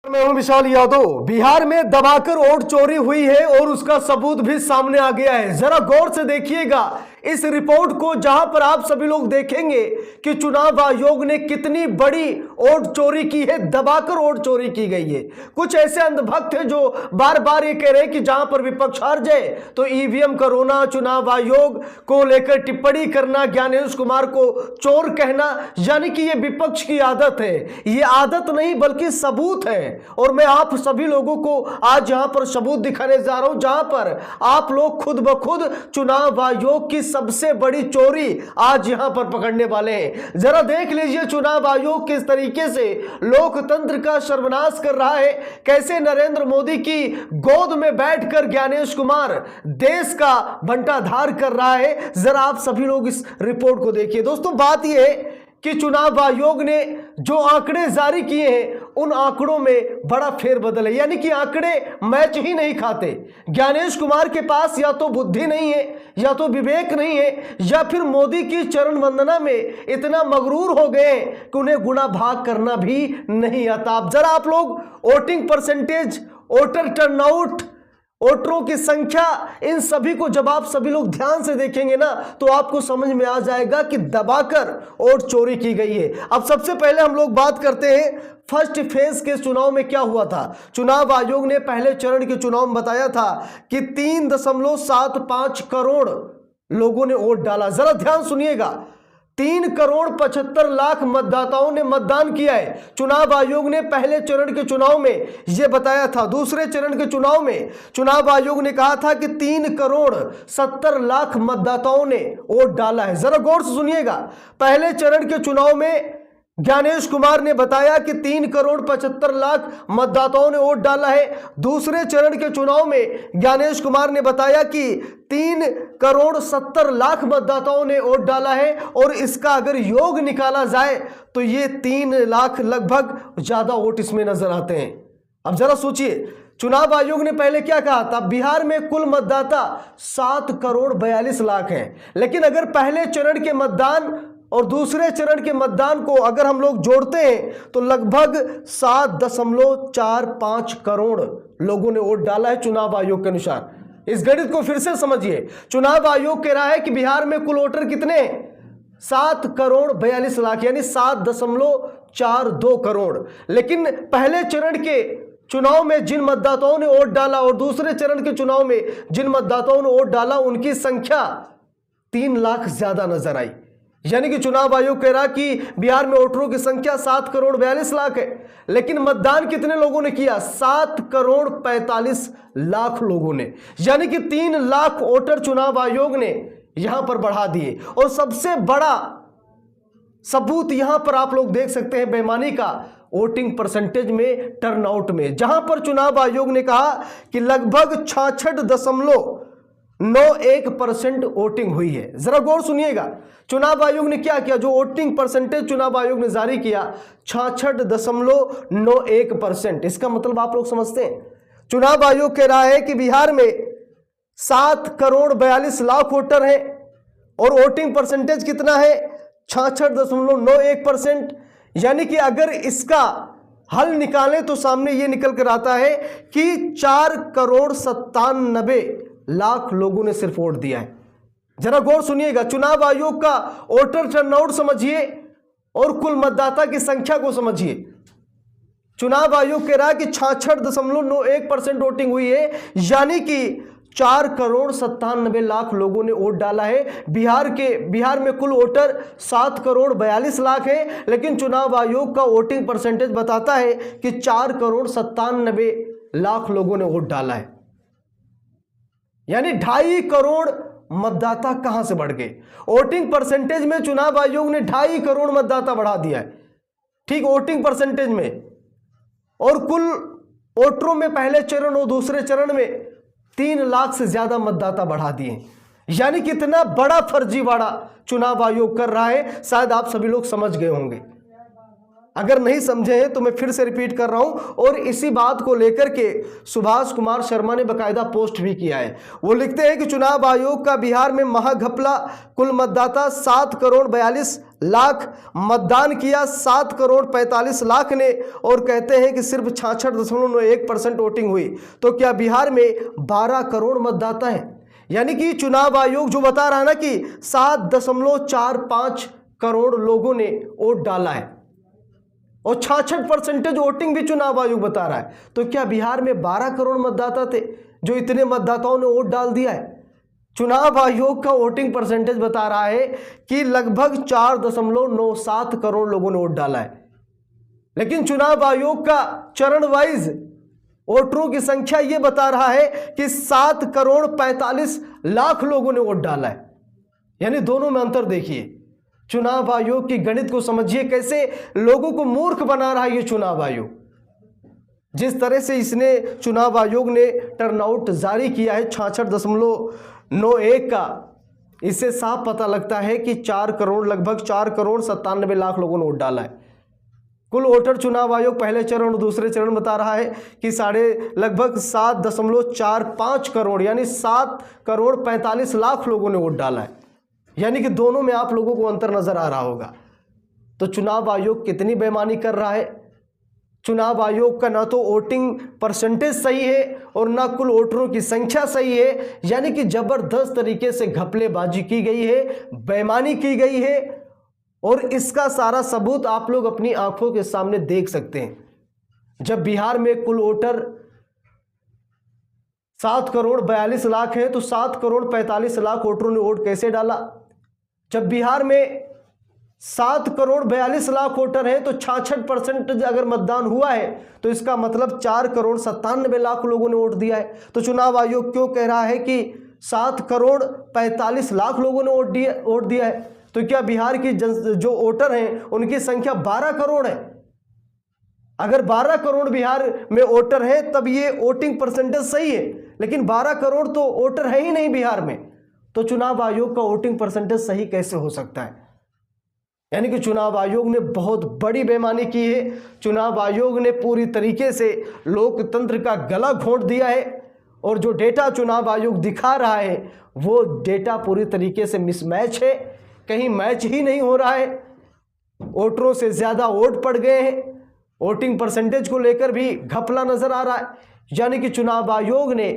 मैं हूं विशाल यादव। बिहार में दबाकर वोट चोरी हुई है और उसका सबूत भी सामने आ गया है। जरा गौर से देखिएगा इस रिपोर्ट को, जहां पर आप सभी लोग देखेंगे कि चुनाव आयोग ने कितनी बड़ी वोट चोरी की है, दबाकर वोट चोरी की गई है। कुछ ऐसे अंधभक्त हैं जो बार बार ये कह रहे हैं कि जहां पर विपक्ष हार जाए तो ईवीएम का रोना, चुनाव आयोग को लेकर टिप्पणी करना, ज्ञानेश कुमार को चोर कहना, यानी कि ये विपक्ष की आदत है। ये आदत नहीं बल्कि सबूत है। और मैं आप सभी लोगों को आज यहां पर सबूत दिखाने जा रहा हूं, जहां पर आप लोग खुद ब खुद चुनाव आयोग की सबसे बड़ी चोरी आज यहां पर पकड़ने वाले हैं। जरा देख लीजिए चुनाव आयोग किस तरीके से लोकतंत्र का सर्वनाश कर रहा है, कैसे नरेंद्र मोदी की गोद में बैठकर ज्ञानेश कुमार देश का बंटाधार कर रहा है। जरा आप सभी लोग इस रिपोर्ट को देखिए। दोस्तों, बात यह है कि चुनाव आयोग ने जो आंकड़े जारी किए हैं उन आंकड़ों में बड़ा फेरबदल है, यानी कि आंकड़े मैच ही नहीं खाते। ज्ञानेश कुमार के पास या तो बुद्धि नहीं है, या तो विवेक नहीं है, या फिर मोदी की चरण वंदना में इतना मगरूर हो गए कि उन्हें गुणा भाग करना भी नहीं आता। अब जरा आप लोग वोटिंग परसेंटेज, वोटर टर्नआउट, वोटरों की संख्या, इन सभी को जब आप सभी लोग ध्यान से देखेंगे ना तो आपको समझ में आ जाएगा कि दबाकर वोट चोरी की गई है। अब सबसे पहले हम लोग बात करते हैं फर्स्ट फेज के चुनाव में क्या हुआ था। चुनाव आयोग ने पहले चरण के चुनाव में बताया था कि 3.75 करोड़ लोगों ने वोट डाला। जरा ध्यान सुनिएगा, 3,75,00,000 मतदाताओं ने मतदान किया है। चुनाव आयोग ने पहले चरण के चुनाव में यह बताया था। दूसरे चरण के चुनाव में चुनाव आयोग ने कहा था कि 3,70,00,000 मतदाताओं ने वोट डाला है। जरा गौर से सुनिएगा, पहले चरण के चुनाव में ज्ञानेश कुमार ने बताया कि 3,75,00,000 मतदाताओं ने वोट डाला है। दूसरे चरण के चुनाव में ज्ञानेश कुमार ने बताया कि 3,70,00,000 मतदाताओं ने वोट डाला है। और इसका अगर योग निकाला जाए तो ये 3 लाख लगभग ज्यादा वोट इसमें नजर आते हैं। अब जरा सोचिए, चुनाव आयोग ने पहले क्या कहा था, बिहार में कुल मतदाता 7,42,00,000 हैं, लेकिन अगर पहले चरण के मतदान और दूसरे चरण के मतदान को अगर हम लोग जोड़ते हैं तो लगभग 7.45 करोड़ लोगों ने वोट डाला है चुनाव आयोग के अनुसार। इस गणित को फिर से समझिए, चुनाव आयोग कह रहा है कि बिहार में कुल वोटर कितने हैं, 7,42,00,000 यानी 7.42 करोड़। लेकिन पहले चरण के चुनाव में जिन मतदाताओं ने वोट डाला और दूसरे चरण के चुनाव में जिन मतदाताओं ने वोट डाला उनकी संख्या 3 लाख ज्यादा नजर आई। यानी कि चुनाव आयोग कह रहा कि बिहार में वोटरों की संख्या 7,42,00,000 है, लेकिन मतदान कितने लोगों ने किया, 7,45,00,000 लोगों ने। यानी कि 3 लाख वोटर चुनाव आयोग ने यहां पर बढ़ा दिए। और सबसे बड़ा सबूत यहां पर आप लोग देख सकते हैं बेईमानी का, वोटिंग परसेंटेज में, टर्नआउट में, जहां पर चुनाव आयोग ने कहा कि लगभग 66.91% वोटिंग हुई है। जरा गौर सुनिएगा, चुनाव आयोग ने क्या किया, जो वोटिंग परसेंटेज चुनाव आयोग ने जारी किया 66.91%। इसका मतलब आप लोग समझते हैं, चुनाव आयोग कह रहा है कि बिहार में 7,42,00,000 वोटर हैं और वोटिंग परसेंटेज कितना है, 66.91%। यानी कि अगर इसका हल निकालें तो सामने यह निकल कर आता है कि 4,97,00,000 लोगों ने सिर्फ वोट दिया है। जरा गौर सुनिएगा, चुनाव आयोग का वोटर टर्नआउट समझिए और कुल मतदाता की संख्या को समझिए। चुनाव आयोग कह रहा है कि 66.91% वोटिंग हुई है, यानी कि 4,97,00,000 लोगों ने वोट डाला है। बिहार में कुल वोटर 7,42,00,000 है, लेकिन चुनाव आयोग का वोटिंग परसेंटेज बताता है कि 4,97,00,000 लोगों ने वोट डाला है। यानी 2.5 करोड़ मतदाता कहां से बढ़ गए। वोटिंग परसेंटेज में चुनाव आयोग ने 2.5 करोड़ मतदाता बढ़ा दिया है, ठीक, वोटिंग परसेंटेज में। और कुल वोटरों में पहले चरण और दूसरे चरण में 3 लाख से ज्यादा मतदाता बढ़ा दिए। यानी कितना बड़ा फर्जीवाड़ा चुनाव आयोग कर रहा है, शायद आप सभी लोग समझ गए होंगे। अगर नहीं समझे हैं तो मैं फिर से रिपीट कर रहा हूं। और इसी बात को लेकर के सुभाष कुमार शर्मा ने बकायदा पोस्ट भी किया है। वो लिखते हैं कि चुनाव आयोग का बिहार में महाघपला, कुल मतदाता 7,42,00,000 लाख मतदान किया 7 करोड़ 45 लाख ने, और कहते हैं कि सिर्फ 66.91% वोटिंग हुई। तो क्या बिहार में 12 करोड़ मतदाता हैं? यानी कि चुनाव आयोग जो बता रहा है ना कि 7.45 करोड़ लोगों ने वोट डाला है, और 66% वोटिंग भी चुनाव आयोग बता रहा है। तो क्या बिहार में 12 करोड़ मतदाता थे जो इतने मतदाताओं ने वोट डाल दिया है? चुनाव आयोग का वोटिंग परसेंटेज बता रहा है कि लगभग 4.97 करोड़ लोगों ने वोट डाला है, लेकिन चुनाव आयोग का चरण वाइज वोटरों की संख्या यह बता रहा है कि 7 करोड़ 45 लाख लोगों ने वोट डाला है। यानी दोनों में अंतर देखिए। चुनाव आयोग की गणित को समझिए, कैसे लोगों को मूर्ख बना रहा है ये चुनाव आयोग। जिस तरह से इसने चुनाव आयोग ने टर्नआउट जारी किया है 66.91 का, इससे साफ पता लगता है कि 4 करोड़ लगभग 4 करोड़ 97 लाख लोगों ने वोट डाला है। कुल वोटर चुनाव आयोग पहले चरण और दूसरे चरण बता रहा है कि लगभग 7.45 करोड़ यानी 7 करोड़ 45 लाख लोगों ने वोट डाला है। यानी कि दोनों में आप लोगों को अंतर नजर आ रहा होगा। तो चुनाव आयोग कितनी बेईमानी कर रहा है। चुनाव आयोग का ना तो वोटिंग परसेंटेज सही है और ना कुल वोटरों की संख्या सही है। यानी कि जबरदस्त तरीके से घपलेबाजी की गई है, बेईमानी की गई है, और इसका सारा सबूत आप लोग अपनी आंखों के सामने देख सकते हैं। जब बिहार में कुल वोटर 7 करोड़ 42 लाख है, तो 7 करोड़ 45 लाख वोटरों ने वोट कैसे डाला? जब बिहार में 7 करोड़ 42 लाख वोटर है, तो 66% अगर मतदान हुआ है, तो इसका मतलब 4 करोड़ 97 लाख लोगों ने वोट दिया है। तो चुनाव आयोग क्यों कह रहा है कि 7 करोड़ 45 लाख लोगों ने वोट दिया है? तो क्या बिहार की जो वोटर हैं उनकी संख्या 12 करोड़ है? अगर 12 करोड़ बिहार में वोटर है तब ये वोटिंग परसेंटेज सही है, लेकिन 12 करोड़ तो वोटर है ही नहीं बिहार में। तो चुनाव आयोग का वोटिंग परसेंटेज सही कैसे हो सकता है? यानी कि चुनाव आयोग ने बहुत बड़ी बेईमानी की है। चुनाव आयोग ने पूरी तरीके से लोकतंत्र का गला घोंट दिया है, और जो डेटा चुनाव आयोग दिखा रहा है वो डेटा पूरी तरीके से मिसमैच है, कहीं मैच ही नहीं हो रहा है। वोटरों से ज्यादा वोट पड़ गए हैं, वोटिंग परसेंटेज को लेकर भी घपला नजर आ रहा है। यानी कि चुनाव आयोग ने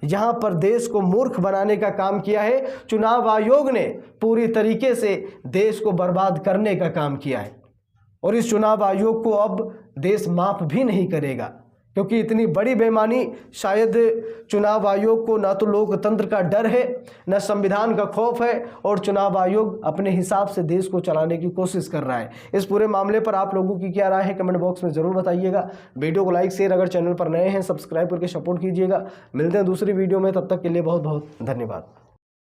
यहां पर देश को मूर्ख बनाने का काम किया है। चुनाव आयोग ने पूरी तरीके से देश को बर्बाद करने का काम किया है, और इस चुनाव आयोग को अब देश माफ भी नहीं करेगा, क्योंकि इतनी बड़ी बेईमानी शायद चुनाव आयोग को ना तो लोकतंत्र का डर है, न संविधान का खौफ है, और चुनाव आयोग अपने हिसाब से देश को चलाने की कोशिश कर रहा है। इस पूरे मामले पर आप लोगों की क्या राय है कमेंट बॉक्स में ज़रूर बताइएगा। वीडियो को लाइक शेयर, अगर चैनल पर नए हैं सब्सक्राइब करके सपोर्ट कीजिएगा। मिलते हैं दूसरी वीडियो में, तब तक के लिए बहुत बहुत धन्यवाद।